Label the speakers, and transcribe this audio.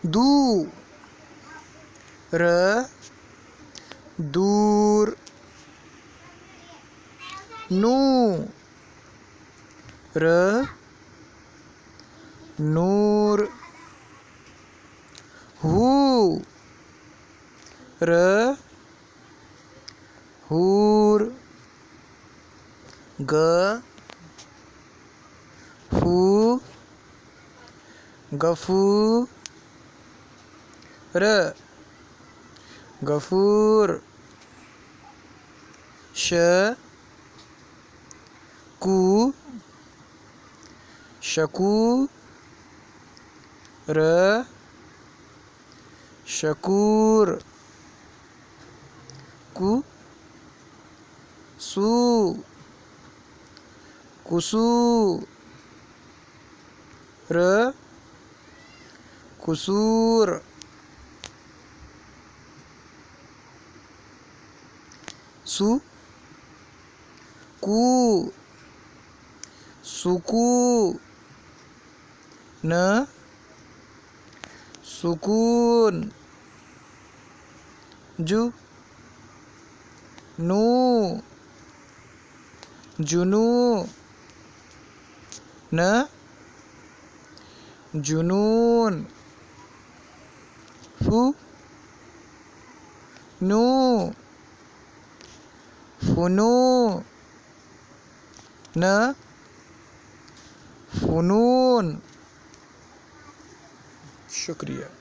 Speaker 1: दू र दूर नू र नूर हू र हूर ग फू गफूर गफूर श कू शकूर शकूर कु सू कुसूर कुसूर सु कू सुकून सुकून जु नू जुनून जुनून फू नू फुनून फुनून। शुक्रिया।